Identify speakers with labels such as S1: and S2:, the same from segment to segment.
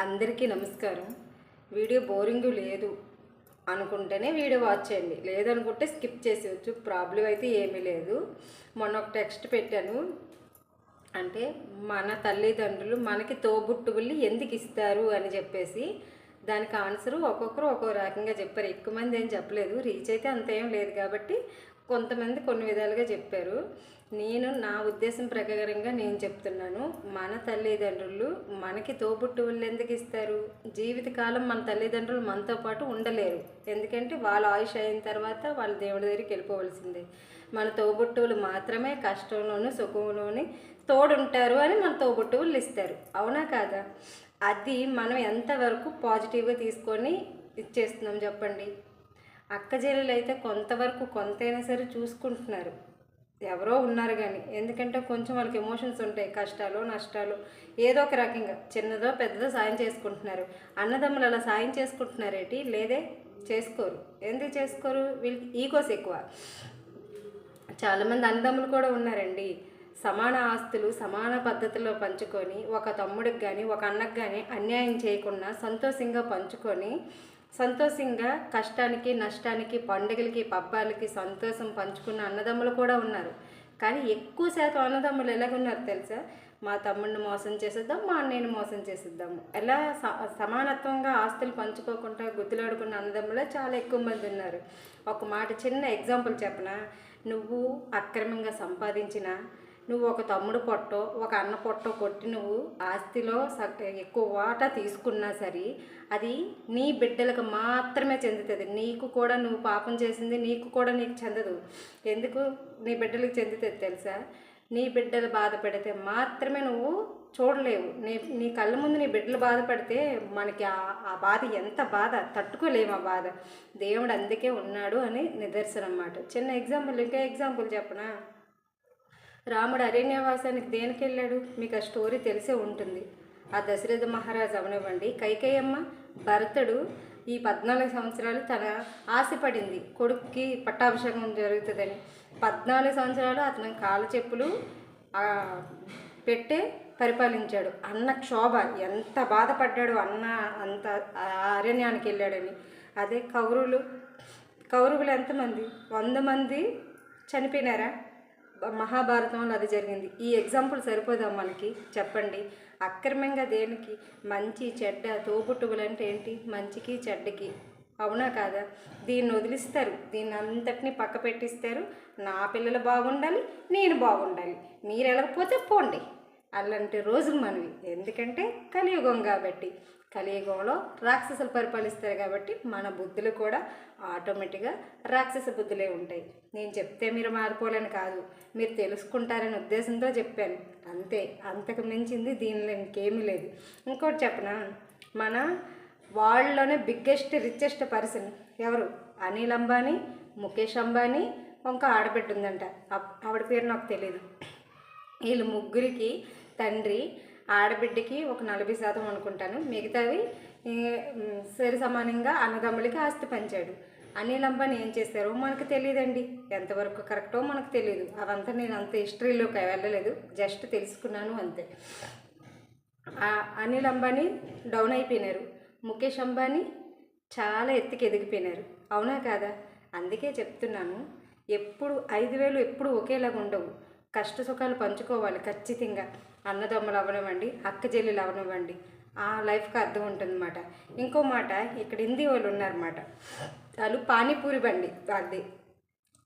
S1: అందరికీ నమస్కారం. Video boring లేదు అనుకుంటేనే వీడియో వాచ్ చేయండి, లేదనుకుంటే స్కిప్ చేసేయచ్చు. ప్రాబ్లం అయితే ఏమీ లేదు. మొన్న ఒక టెక్స్ట్ పెట్టాను, అంటే మన తల్లిదండ్రులు మనకి తోబుట్టువుల్ని ఎందుకు ఇస్తారు అని చెప్పేసి దానికి ఆన్సరు ఒక్కొక్కరు ఒక్కో రకంగా చెప్పారు. ఎక్కువ మంది ఏం చెప్పలేదు, రీచ్ అయితే అంత ఏం లేదు కాబట్టి కొంతమంది కొన్ని విధాలుగా చెప్పారు. నేను నా ఉద్దేశం ప్రకారంగా నేను చెప్తున్నాను, మన తల్లిదండ్రులు మనకి తోబుట్టువులు ఎందుకు ఇస్తారు? జీవితకాలం మన తల్లిదండ్రులు మనతో పాటు ఉండలేరు, ఎందుకంటే వాళ్ళ ఆయుష్ అయిన తర్వాత వాళ్ళ దేవుడి దగ్గరికి వెళ్ళిపోవలసిందే. మన తోబుట్టువులు మాత్రమే కష్టంలోను సుఖంలోని తోడుంటారు అని మన తోబుట్టువులు ఇస్తారు, అవునా కాదా? అది మనం ఎంతవరకు పాజిటివ్గా తీసుకొని ఇచ్చేస్తున్నాం చెప్పండి. అక్క చెల్లెలు అయితే కొంతవరకు కొంతైనా సరే చూసుకుంటున్నారు, ఎవరో ఉన్నారు కానీ, ఎందుకంటే కొంచెం వాళ్ళకి ఎమోషన్స్ ఉంటాయి, కష్టాలు నష్టాలు ఏదో ఒక రకంగా చిన్నదో పెద్దదో సాయం చేసుకుంటున్నారు. అన్నదమ్ములు అలా సాయం చేసుకుంటున్నారేంటి? లేదే, చేసుకోరు. ఎందుకు చేసుకోరు? వీళ్ళకి ఈగోస్ ఎక్కువ. చాలామంది అన్నదమ్ములు కూడా ఉన్నారండి, సమాన ఆస్తులు సమాన పద్ధతిలో పంచుకొని ఒక తమ్ముడికి కానీ ఒక అన్నకు కానీ అన్యాయం చేయకుండా సంతోషంగా పంచుకొని సంతోషంగా కష్టానికి నష్టానికి పండుగలకి పబ్బాలకి సంతోషం పంచుకున్న అన్నదమ్ములు కూడా ఉన్నారు. కానీ ఎక్కువ శాతం అన్నదమ్ములు ఎలాగున్నారు తెలుసా? మా తమ్ముడిని మోసం చేసేద్దాం, మా అన్నయ్యని మోసం చేసేద్దాము, ఎలా సమానత్వంగా ఆస్తులు పంచుకోకుండా గుద్దులాడుకున్న అన్నదమ్ములే చాలా ఎక్కువ మంది ఉన్నారు. ఒక మాట చిన్న ఎగ్జాంపుల్ చెప్పనా? నువ్వు అక్రమంగా సంపాదించిన, నువ్వు ఒక తమ్ముడు పొట్టో ఒక అన్న పొట్టో కొట్టి నువ్వు ఆస్తిలో ఎక్కువ వాటా తీసుకున్నా సరే అది నీ బిడ్డలకు మాత్రమే చెందుతుంది. నీకు కూడా నువ్వు పాపం చేసింది నీకు కూడా నీకు చెందదు. ఎందుకు నీ బిడ్డలకు చెందుతుంది తెలుసా? నీ బిడ్డలు బాధపడితే మాత్రమే నువ్వు చూడలేవు. నీ కళ్ళ ముందు నీ బిడ్డలు బాధపడితే మనకి ఆ బాధ ఎంత బాధ తట్టుకోలేము. ఆ బాధ దేవుడు అందుకే ఉన్నాడు అని నిదర్శనం అన్నమాట. చిన్న ఎగ్జాంపుల్, ఇంకా ఎగ్జాంపుల్ చెప్పనా? రాముడు అరణ్యవాసానికి దేనికి వెళ్ళాడు? మీకు ఆ స్టోరీ తెలిసే ఉంటుంది. ఆ దశరథ మహారాజు అవనివ్వండి, కైకేయమ్మ భరతుడు ఈ 14 సంవత్సరాలు తన ఆశపడింది కొడుక్కి పట్టాభిషేకం జరుగుతుందని. 14 సంవత్సరాలు అతను కాళ్ళ చెప్పులు పెట్టే పరిపాలించాడు. అన్న క్షోభ ఎంత బాధపడ్డాడు, అన్న అంత అరణ్యానికి వెళ్ళాడని. అదే కౌరవులు ఎంతమంది? 100 మంది చనిపోయినారా? మహాభారతంలో అది జరిగింది. ఈ ఎగ్జాంపుల్ సరిపోదా మనకి? చెప్పండి. అక్రమంగా దేనికి? మంచి చెడ్డ తోబుట్టువులు అంటే ఏంటి? మంచికి చెడ్డకి, అవునా కాదా? దీన్ని వదిలిస్తారు, దీన్ని అంతటినీ పక్క పెట్టిస్తారు. నా పిల్లలు బాగుండాలి, నేను బాగుండాలి, మీరు వెళ్ళకపోతే పోండి, అలాంటి రోజులు మనవి. ఎందుకంటే కలియుగం కాబట్టి, కలియుగంలో రాక్షసులు పరిపాలిస్తారు కాబట్టి మన బుద్ధులు కూడా ఆటోమేటిక్గా రాక్షస బుద్ధులే ఉంటాయి. నేను చెప్తే మీరు మారిపోలేని కాదు, మీరు తెలుసుకుంటారనే ఉద్దేశంతో చెప్పాను అంతే. అంతకు మించింది దీనిలో ఇంకేమీ లేదు. ఇంకోటి చెప్పనా? మన వాళ్ళలోనే బిగ్గెస్ట్ రిచెస్ట్ పర్సన్ ఎవరు? అనిల్ అంబానీ, ముఖేష్ అంబానీ, ఇంకా ఆడబిడ్డ ఉందంట, ఆవిడ పేరు నాకు తెలియదు. వీళ్ళు ముగ్గురికి తండ్రి, ఆడబిడ్డకి ఒక 40% అనుకుంటాను, మిగతావి సరి సమానంగా అన్నదమ్ములకి ఆస్తి పంచాడు. అనిల్ అంబానీ ఏం చేస్తారో మనకు తెలియదండి, ఎంతవరకు కరెక్టో మనకు తెలియదు. అవంతా నేను అంత హిస్టరీలోకి వెళ్ళలేదు, జస్ట్ తెలుసుకున్నాను అంతే. అనిల్ అంబానీ డౌన్ అయిపోయినారు, ముఖేష్ అంబానీ చాలా ఎత్తుకి ఎదిగిపోయినారు, అవునా కాదా? అందుకే చెప్తున్నాను, ఎప్పుడు 5,000 ఎప్పుడు ఒకేలాగా ఉండవు. కష్ట సుఖాలు పంచుకోవాలి ఖచ్చితంగా. అన్నదమ్ములు అవనివ్వండి, అక్క చెల్లెలు అవనివ్వండి, ఆ లైఫ్కి అర్థం ఉంటుందన్నమాట. ఇంకో మాట, ఇక్కడ హిందీ వాళ్ళు ఉన్నారన్నమాట, వాళ్ళు పానీపూరి బండి అది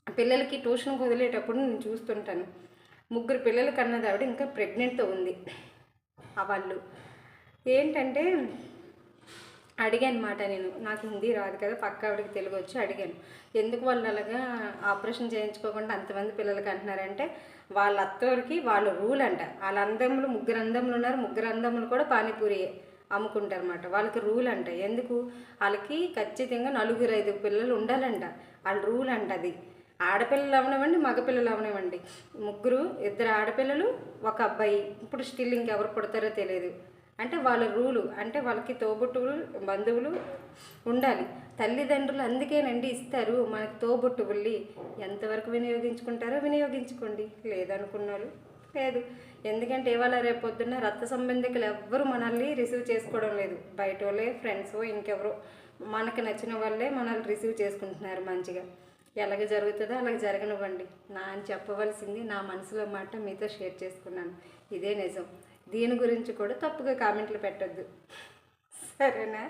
S1: పిల్లలకి ట్యూషన్కి వదిలేటప్పుడు నేను చూస్తుంటాను. 3 పిల్లలు కన్నది ఆవిడ, ఇంకా ప్రెగ్నెంట్తో ఉంది. వాళ్ళు ఏంటంటే అడిగాను మాట, నేను నాకు హిందీ రాదు కదా, పక్క ఆవిడకి తెలుగు వచ్చి అడిగాను, ఎందుకు వాళ్ళు అలాగా ఆపరేషన్ చేయించుకోకుండా అంతమంది పిల్లలకి అంటున్నారంటే వాళ్ళ అత్తోరికి వాళ్ళ రూల్ అంట. వాళ్ళ అందములు 3 అందములు ఉన్నారు, 3 అందములు కూడా పానీపూరి అమ్ముకుంటారు అన్నమాట. వాళ్ళకి రూల్ అంట. ఎందుకు? వాళ్ళకి ఖచ్చితంగా 4-5 పిల్లలు ఉండాలంట, వాళ్ళ రూల్ అంట అది. ఆడపిల్లలు అవనివ్వండి, మగపిల్లలు అవనివ్వండి, 2 ఆడపిల్లలు 1 అబ్బాయి. ఇప్పుడు స్టిల్ ఇంకెవరు పుడతారో తెలియదు. అంటే వాళ్ళ రూలు, అంటే వాళ్ళకి తోబుట్టువులు బంధువులు ఉండాలి. తల్లిదండ్రులు అందుకేనండి ఇస్తారు మనకి తోబుట్టువుల్ని. ఎంతవరకు వినియోగించుకుంటారో వినియోగించుకోండి, లేదనుకున్న వాళ్ళు లేదు. ఎందుకంటే ఇవాళ రేపు పొద్దున్న రక్త సంబంధికులు ఎవ్వరు మనల్ని రిసీవ్ చేసుకోవడం లేదు. బయట వాళ్ళే, ఫ్రెండ్స్, ఇంకెవరో మనకు నచ్చిన వాళ్ళే మనల్ని రిసీవ్ చేసుకుంటున్నారు మంచిగా. ఎలాగ జరుగుతుందో అలాగ జరగనివ్వండి. అని చెప్పవలసింది నా మనసులో మాట మీతో షేర్ చేసుకున్నాను. ఇదే నిజం. దీని గురించి కూడా తప్పుగా కామెంట్లు పెట్టొద్దు, సరేనా?